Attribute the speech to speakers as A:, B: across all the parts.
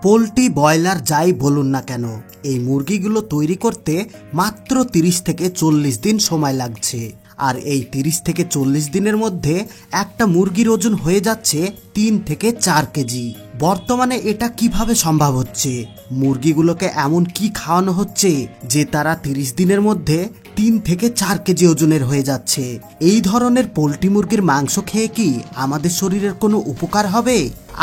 A: Poultry broiler যাই বলুন না কেন এই মুরগিগুলো তৈরি করতে মাত্র 30 থেকে 40 দিন সময় লাগছে। আর এই 30 থেকে 40 দিনের মধ্যে একটা মুরগির ওজন হয়ে যাচ্ছে 3 থেকে 4 কেজি। বর্তমানে এটা কিভাবে সম্ভব হচ্ছে? মুরগিগুলোকে এমন কি খাওয়ানো হচ্ছে যে তারা 30 দিনের মধ্যে 3 থেকে 4 কেজি ওজনের হয়ে যাচ্ছে? এই ধরনের পোল্ট্রি মুরগির মাংস খেয়ে কি আমাদের শরীরের কোনো উপকার হবে?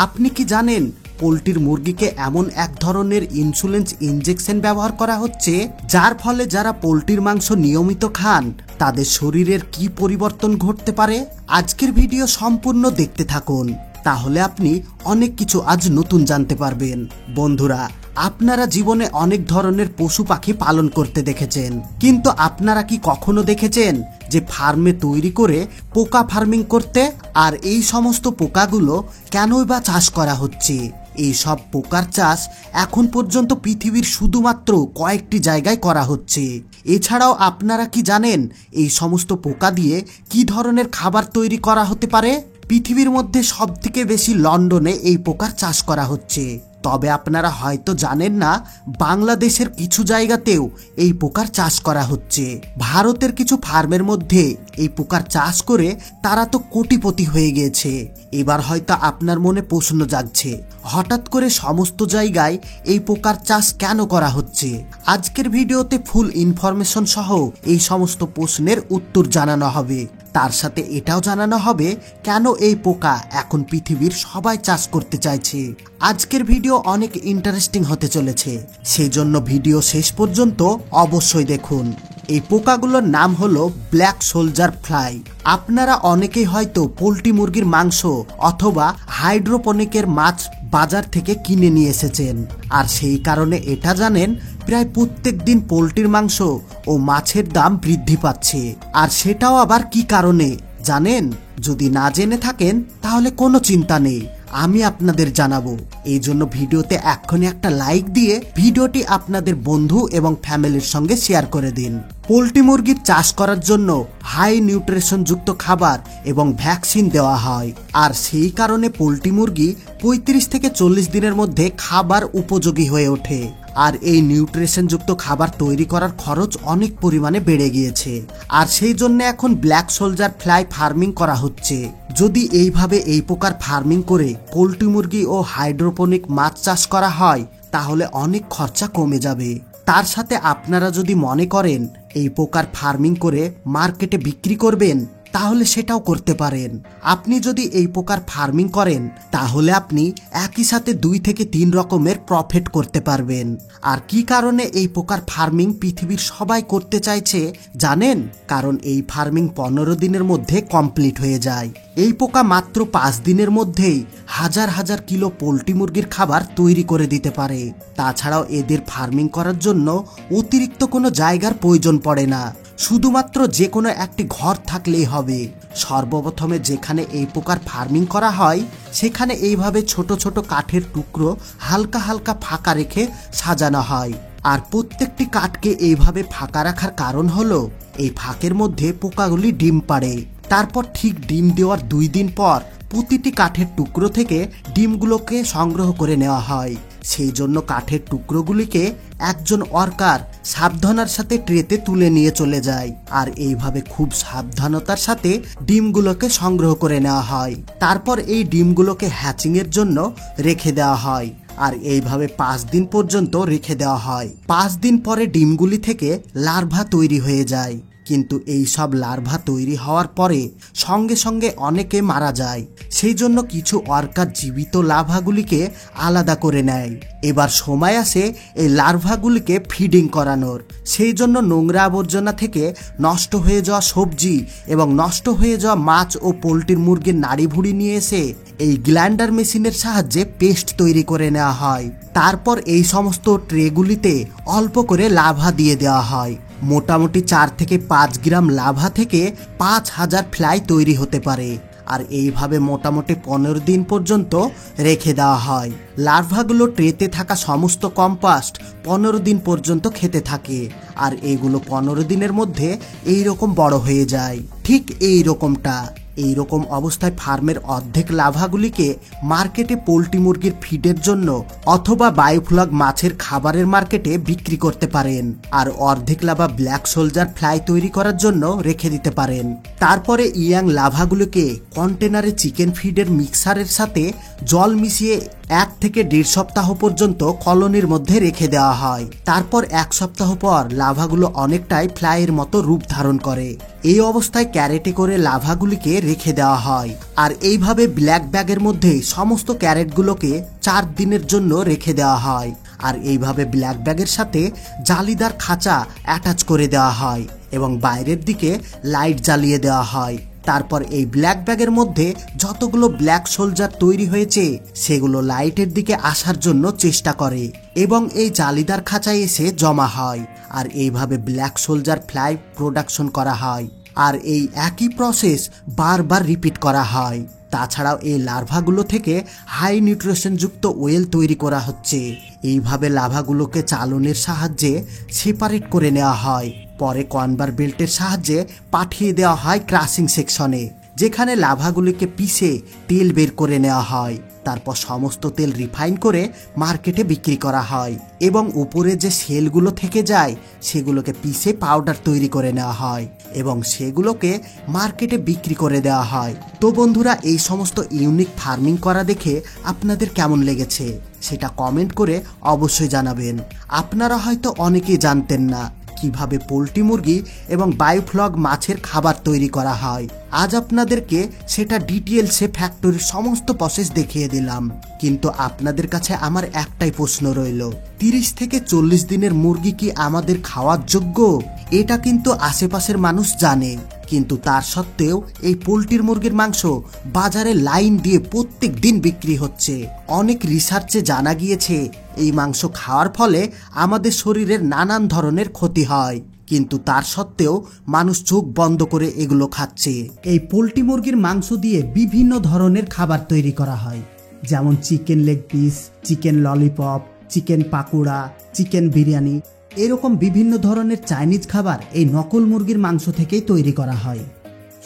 A: আপনি কি জানেন পোল্ট্রির মুরগিকে এমন এক ধরনের ইনসুলিন ইনজেকশন ব্যবহার করা হচ্ছে যার ফলে যারা পোল্ট্রির মাংস নিয়মিত খান তাদের শরীরের কি পরিবর্তন ঘটতে পারে? আজকের ভিডিও সম্পূর্ণ দেখতে থাকুন, তাহলে আপনি অনেক কিছু আজ নতুন জানতে পারবেন। বন্ধুরা, আপনারা জীবনে অনেক ধরনের পশু পাখি পালন করতে দেখেছেন, কিন্তু আপনারা কি কখনো দেখেছেন যে ফার্মে তৈরি করে পোকা ফার্মিং করতে? আর এই সমস্ত পোকাগুলো কেনই বা চাষ করা হচ্ছে? এই সব পোকার চাষ এখন পর্যন্ত পৃথিবীর শুধুমাত্র কয়েকটি জায়গায় করা হচ্ছে। এছাড়াও আপনারা কি জানেন এই সমস্ত পোকা দিয়ে কি ধরনের খাবার তৈরি করা হতে পারে? পৃথিবীর মধ্যে সবথেকে বেশি লন্ডনে এই পোকার চাষ করা হচ্ছে। তবে আপনারা হয়তো জানেন না বাংলাদেশের কিছু জায়গাতেও এই পোকার চাষ করা হচ্ছে। ভারতের কিছু ফার্মের মধ্যে এই পোকার চাষ করে তারা তো কোটিপতি হয়ে গিয়েছে। এবার হয়তো আপনার মনে প্রশ্ন জাগছে, হঠাৎ করে সমস্ত জায়গায় এই পোকার চাষ কেন করা হচ্ছে? আজকের ভিডিওতে ফুল ইনফরমেশন সহ এই সমস্ত প্রশ্নের উত্তর জানানো হবে। তার সাথে এটাও জানানো হবে কেন এই পোকা এখন পৃথিবীর সবাই চাষ করতে চাইছে। আজকের ভিডিও অনেক ইন্টারেস্টিং হতে চলেছে, সেই জন্য ভিডিও শেষ পর্যন্ত অবশ্যই দেখুন। এই পোকাগুলোর নাম হলো ব্ল্যাক সোলজার ফ্লাই। আপনারা অনেকেই হয়তো পোল্ট্রি মুরগির মাংস অথবা হাইড্রোপনিকের মাছ বাজার থেকে কিনে নিয়ে এসেছেন, আর সেই কারণে এটা জানেন প্রায় প্রত্যেক দিন পোল্ট্রির মাংস ও মাছের দাম বৃদ্ধি পাচ্ছে। আর সেটাও আবার কি কারণে জানেন? যদি না জেনে থাকেন তাহলে কোনো চিন্তা নেই, আমি আপনাদের জানাবো। এই জন্য ভিডিওতে এক্ষুনি একটা লাইক দিয়ে ভিডিওটি আপনাদের বন্ধু এবং ফ্যামিলির সঙ্গে শেয়ার করে দিন। পোল্ট্রি মুরগির চাষ করার জন্য হাই নিউট্রিশন যুক্ত খাবার এবং ভ্যাকসিন দেওয়া হয়, আর সেই কারণে পোল্ট্রি মুরগি 35 থেকে 40 দিনের মধ্যে খাবার উপযোগী হয়ে ওঠে। আর এই নিউট্রিশন যুক্ত খাবার তৈরি করার খরচ অনেক পরিমাণে বেড়ে গিয়েছে, আর সেই জন্য এখন ব্ল্যাক সোলজার ফ্লাই ফার্মিং করা হচ্ছে। যদি এইভাবে এই প্রকার ফার্মিং করে পোল্ট্রি মুরগি ও হাইড্রোপনিক মাছ চাষ করা হয় তাহলে অনেক খরচা কমে যাবে। তার সাথে আপনারা যদি মনে করেন এই প্রকার ফার্মিং করে মার্কেটে বিক্রি করবেন তাহলে সেটাও করতে পারেন। আপনি যদি এই প্রকার ফার্মিং করেন তাহলে আপনি একই সাথে 2 থেকে 3 রকমের প্রফিট করতে পারবেন। আর কি কারণে এই প্রকার ফার্মিং পৃথিবীর সবাই করতে চাইছে জানেন? কারণ এই ফার্মিং 15 দিনের মধ্যে কমপ্লিট হয়ে যায়। এই পোকা মাত্র 5 দিনের মধ্যেই হাজার হাজার কিলো পোল্ট্রি মুরগির খাবার তৈরি করে দিতে পারে। তাছাড়াও এদের ফার্মিং করার জন্য অতিরিক্ত কোনো জায়গার প্রয়োজন পড়ে না, শুধুমাত্র যে কোনো একটি ঘর থাকলেই হবে। সর্বপ্রথমে যেখানে এই প্রকার ফার্মিং করা হয় সেখানে এইভাবে ছোট ছোট কাঠের টুকরো হালকা হালকা ফাঁকা রেখে সাজানো হয়। আর প্রত্যেকটি কাঠকে এইভাবে ফাঁকা রাখার কারণ হলো এই ফাঁকের মধ্যে পোকাগুলি ডিম পাড়ে। তারপর ঠিক ডিম দেওয়ার 2 দিন পর প্রতিটি কাঠের টুকরো থেকে ডিমগুলোকে সংগ্রহ করে নেওয়া হয়। সেই জন্য কাঠের টুকরোগুলিকে একজন ওয়ার্কার সাবধানতার সাথে ট্রেতে তুলে নিয়ে চলে যায়, আর এইভাবে খুব সাবধানতার সাথে ডিমগুলোকে সংগ্রহ করে নেওয়া হয়। তারপর এই ডিমগুলোকে হ্যাচিং এর জন্য রেখে দেওয়া হয়, আর এইভাবে 5 দিন পর্যন্ত রেখে দেওয়া হয়। 5 দিন পরে ডিমগুলি থেকে লার্ভা তৈরি হয়ে যায়, কিন্তু এই সব লার্ভা তৈরি হওয়ার পরে সঙ্গে সঙ্গে অনেকে মারা যায়। সেই জন্য কিছু ওয়ার্কার জীবিত লার্ভাগুলিকে আলাদা করে নেয়। এবার সময় আসে এই লার্ভাগুলিকে ফিডিং করানোর। সেই জন্য নোংরা আবর্জনা থেকে নষ্ট হয়ে যাওয়া সবজি এবং নষ্ট হয়ে যাওয়া মাছ ও পোল্ট্রির মুরগির নাড়ি ভুড়ি নিয়ে এসে এই গ্ল্যান্ডার মেশিনের সাহায্যে পেস্ট তৈরি করে নেওয়া হয়। তারপর এই সমস্ত ট্রেগুলিতে অল্প করে লার্ভা দিয়ে দেওয়া হয়। মোটামুটি 4 থেকে 5 গ্রাম লার্ভা থেকে 5000 ফ্লাই তৈরি হতে পারে। আর এইভাবে মোটামুটি 15 দিন পর্যন্ত রেখে দেওয়া হয়। লার্ভাগুলো ট্রেতে থাকা সমস্ত কম্পোস্ট 15 দিন পর্যন্ত খেতে থাকে, আর এগুলো 15 দিনের মধ্যে এইরকম বড় হয়ে যায়, ঠিক এই রকমটা। এই রকম অবস্থায় ফার্মের অর্ধেক লাভাগুলিকে মার্কেটে পোল্ট্রি মুরগির ফিডের জন্য অথবা বায়োফ্লগ মাছের খাবারের মার্কেটে বিক্রি করতে পারেন, আর অর্ধেক লাভা ব্ল্যাক সোলজার ফ্লাই তৈরি করার জন্য রেখে দিতে পারেন। তারপরে ইয়াং লাভাগুলোকে কন্টেনারে চিকেন ফিডের মিক্সারের সাথে জল মিশিয়ে 1 থেকে 1.5 সপ্তাহ পর্যন্ত কলোনির মধ্যে রেখে দেওয়া হয়। তারপর 1 সপ্তাহ পর লাভাগুলো অনেকটাই ফ্লাইয়ের মতো রূপ ধারণ করে। এই অবস্থায় ক্যারেটে করে লাভাগুলিকে রেখে দেওয়া হয়, আর এইভাবে ব্ল্যাক ব্যাগের মধ্যে সমস্ত ক্যারেটগুলোকে 4 দিনের জন্য রেখে দেওয়া হয়। আর এইভাবে ব্ল্যাক ব্যাগের সাথে জালিদার খাঁচা অ্যাটাচ করে দেওয়া হয় এবং বাইরের দিকে লাইট জ্বালিয়ে দেওয়া হয়। তারপর এই ব্ল্যাক ব্যাগের মধ্যে যতগুলো ব্ল্যাক সোলজার তৈরি হয়েছে সেগুলো লাইটের দিকে আসার জন্য চেষ্টা করে এবং এই জালিদার খাঁচায় এসে জমা হয়, আর এইভাবে ব্ল্যাক সোলজার ফ্লাই প্রোডাকশন করা হয়। আর এই একই প্রসেস বারবার রিপিট করা হয়। তাছাড়াও এই লার্ভাগুলো থেকে হাই নিউট্রিশনযুক্ত ওয়েল তৈরি করা হচ্ছে। এইভাবে লাভাগুলোকে চালনের সাহায্যে সেপারেট করে নেওয়া হয়, পরে কনভার বেল্টের সাহায্যে পাঠিয়ে দেওয়া হয় ক্রাশিং সেকশনে, যেখানে লাভাগুলিকে পিষে তেল বের করে নেওয়া হয়। তারপর সমস্ত তেল রিফাইন করে মার্কেটে বিক্রি করা হয় এবং উপরে যে সেলগুলো থেকে যায় সেগুলোকে পিষে পাউডার তৈরি করে নেওয়া হয় এবং সেগুলোকে মার্কেটে বিক্রি করে দেওয়া হয়। তো বন্ধুরা, এই সমস্ত ইউনিক ফার্মিং করা দেখে আপনাদের কেমন লেগেছে সেটা কমেন্ট করে অবশ্যই জানাবেন। আপনারা হয়তো অনেকেই জানতেন না কিভাবে পোল্ট্রি মুরগি এবং বায়োফ্লগ মাছের খাবার তৈরি করা হয়। আজ আপনাদেরকে সেটা ডিটেলসে ফ্যাক্টরির সমস্ত প্রসেস দেখিয়ে দিলাম। কিন্তু আপনাদের কাছে আমার একটাই প্রশ্ন রইল, 30 থেকে 40 দিনের মুরগি কি আমাদের খাওয়ার যোগ্য? এটা কিন্তু আশেপাশের মানুষ জানে, কিন্তু তার সত্ত্বেও এই পোল্ট্রির মুরগির মাংস বাজারে লাইন দিয়ে প্রত্যেক দিন বিক্রি হচ্ছে। অনেক রিসার্চে জানা গিয়েছে এই মাংস খাওয়ার ফলে আমাদের শরীরের নানান ধরনের ক্ষতি হয়, কিন্তু তার সত্ত্বেও মানুষ চোখ বন্ধ করে এগুলো খাচ্ছে। এই পোল্ট্রি মুরগির মাংস দিয়ে বিভিন্ন ধরনের খাবার তৈরি করা হয়, যেমন chicken leg piece, chicken lollipop, chicken pakora, chicken biryani, এরকম বিভিন্ন ধরনের চাইনিজ খাবার এই নকল মুরগির মাংস থেকেই তৈরি করা হয়।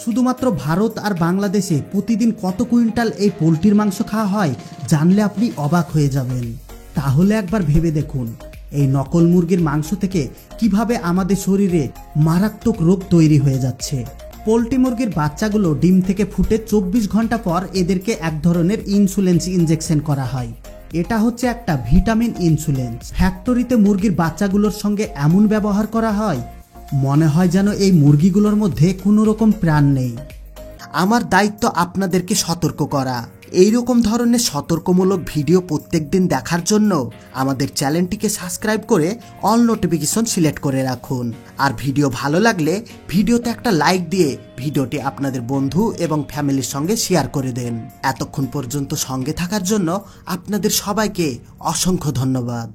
A: শুধুমাত্র ভারত আর বাংলাদেশে প্রতিদিন কত কুইন্টাল এই পোল্ট্রির মাংস খাওয়া হয় জানলে আপনি অবাক হয়ে যাবেন। তাহলে একবার ভেবে দেখুন এই নকল মুরগির মাংস থেকে কিভাবে আমাদের শরীরে মারাত্মক রোগ তৈরি হয়ে যাচ্ছে। পোল্ট্রি মুরগির বাচ্চাগুলো ডিম থেকে ফুটে 24 ঘন্টা পর এদেরকে এক ধরনের ইনসুলেন্স ইনজেকশন করা হয়। এটা হচ্ছে একটা ভিটামিন ইনসুলেন্স। ফ্যাক্টরিতে মুরগির বাচ্চাগুলোর সঙ্গে এমন ব্যবহার করা হয় মনে হয় যেন এই মুরগিগুলোর মধ্যে কোনো রকম প্রাণ নেই। আমার দায়িত্ব আপনাদেরকে সতর্ক করা। এইরকম ধরনের সতর্কমূলক ভিডিও প্রত্যেকদিন দেখার জন্য আমাদের চ্যানেলটিকে সাবস্ক্রাইব করে অল নোটিফিকেশন সিলেক্ট করে রাখুন। আর ভিডিও ভালো লাগলে ভিডিওতে একটা লাইক দিয়ে ভিডিওটি আপনাদের বন্ধু এবং ফ্যামিলির সঙ্গে শেয়ার করে দেন। এতক্ষণ পর্যন্ত সঙ্গে থাকার জন্য আপনাদের সবাইকে অসংখ্য ধন্যবাদ।